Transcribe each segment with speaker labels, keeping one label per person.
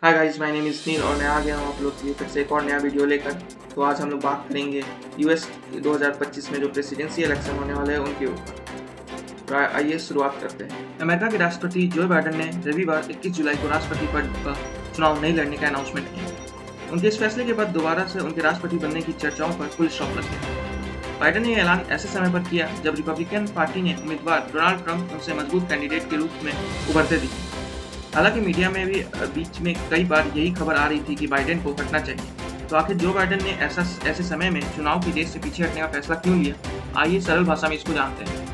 Speaker 1: Hi guys, my name is Neel और मैं आ गया हूँ आप लोग के लिए फिर से एक और नया वीडियो लेकर। तो आज हम लोग बात करेंगे यूएस 2025 में जो प्रेसिडेंसी इलेक्शन होने वाले हैं उनके ऊपर। तो आइए शुरुआत करते हैं। अमेरिका के राष्ट्रपति जो बाइडेन ने रविवार 21 जुलाई को राष्ट्रपति पद का चुनाव नहीं लड़ने का अनाउंसमेंट किया। उनके इस फैसले के बाद दोबारा से उनके राष्ट्रपति बनने की चर्चाओं पर फुल स्टॉप लग गया। बाइडेन ने यह ऐलान ऐसे समय पर किया जब रिपब्लिकन पार्टी ने उम्मीदवार डोनाल्ड ट्रंप उनसे मजबूत कैंडिडेट के रूप में उभरते दिखे। हालांकि मीडिया में भी बीच में कई बार यही खबर आ रही थी कि बाइडेन को हटना चाहिए। तो आखिर जो बाइडेन ने ऐसे समय में चुनाव की रेस से पीछे हटने का फैसला क्यों लिया, आइए सरल भाषा में इसको जानते हैं।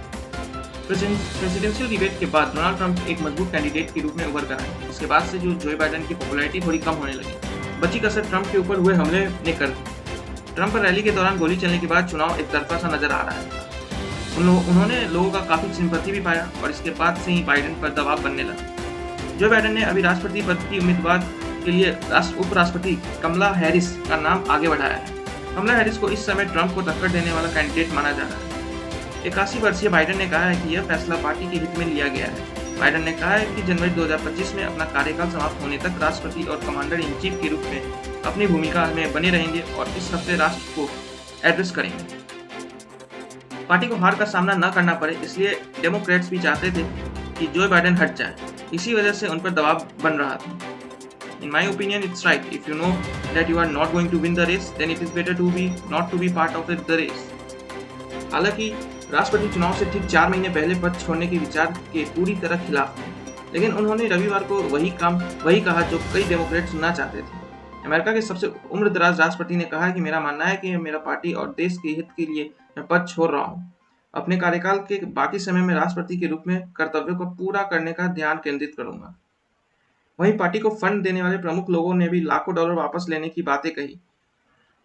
Speaker 1: प्रेसिडेंशियल डिबेट के बाद डोनाल्ड ट्रंप एक मजबूत कैंडिडेट के रूप में उभर कर आए। इसके बाद से जो बाइडेन की पॉपुलैरिटी थोड़ी कम होने लगी। बची कसर ट्रंप के ऊपर हुए हमले ने कर दी। ट्रंप पर रैली के दौरान गोली चलने के बाद चुनाव एक तरफा सा नजर आ रहा है। उन्होंने लोगों का काफी सिंपैथी भी पाया और इसके बाद से ही बाइडेन पर दबाव बनने लगा। जो बाइडेन ने अभी राष्ट्रपति पद की उम्मीदवार के लिए उपराष्ट्रपति कमला हैरिस का नाम आगे बढ़ाया है। कमला हैरिस को इस समय ट्रंप को टक्कर देने वाला कैंडिडेट माना जा रहा है। 81 वर्षीय बाइडेन ने कहा है कि यह फैसला पार्टी के हित में लिया गया है। बाइडेन ने कहा है कि जनवरी 2025 में अपना कार्यकाल समाप्त होने तक राष्ट्रपति और कमांडर इन चीफ के रूप में अपनी भूमिका में बने रहेंगे और इस हफ्ते राष्ट्र को एड्रेस करेंगे। पार्टी को हार का सामना न करना पड़े, इसलिए डेमोक्रेट्स भी चाहते थे कि जो बाइडेन हट जाए। इसी वजह से उन पर दबाव बन रहा था। In my opinion, it's right. If you know that you are not going to win the race, then it is better to be not to be part of the race. हालांकि राष्ट्रपति चुनाव से ठीक 4 महीने पहले पद छोड़ने के विचार के पूरी तरह खिलाफ थे, लेकिन उन्होंने रविवार को वही कहा जो कई डेमोक्रेट सुनना चाहते थे। अमेरिका के सबसे उम्रदराज राष्ट्रपति ने कहा कि मेरा मानना है कि मेरा पार्टी और देश के हित के लिए मैं पद छोड़ रहा हूँ। अपने कार्यकाल के बाकी समय में राष्ट्रपति के रूप में कर्तव्यों को पूरा करने का ध्यान केंद्रित करूंगा। वहीं पार्टी को फंड देने वाले प्रमुख लोगों ने भी लाखों डॉलर वापस लेने की बातें कही।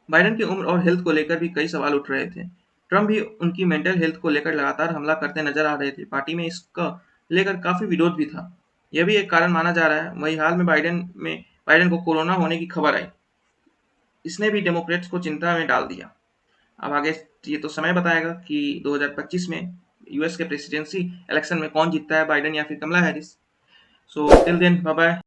Speaker 1: बाइडेन की उम्र और हेल्थ को लेकर भी कई सवाल उठ रहे थे। ट्रंप भी उनकी मेंटल हेल्थ को लेकर लगातार हमला करते नजर आ रहे थे। पार्टी में इसका लेकर काफी विरोध भी था। यह भी एक कारण माना जा रहा है। वहीं हाल में बाइडेन को कोरोना होने की खबर आई। इसने भी डेमोक्रेट्स को चिंता में डाल दिया। अब आगे ये तो समय बताएगा कि 2025 में यूएस के प्रेसिडेंसी इलेक्शन में कौन जीतता है, बाइडेन या फिर Kamala Harris. So till then, bye bye.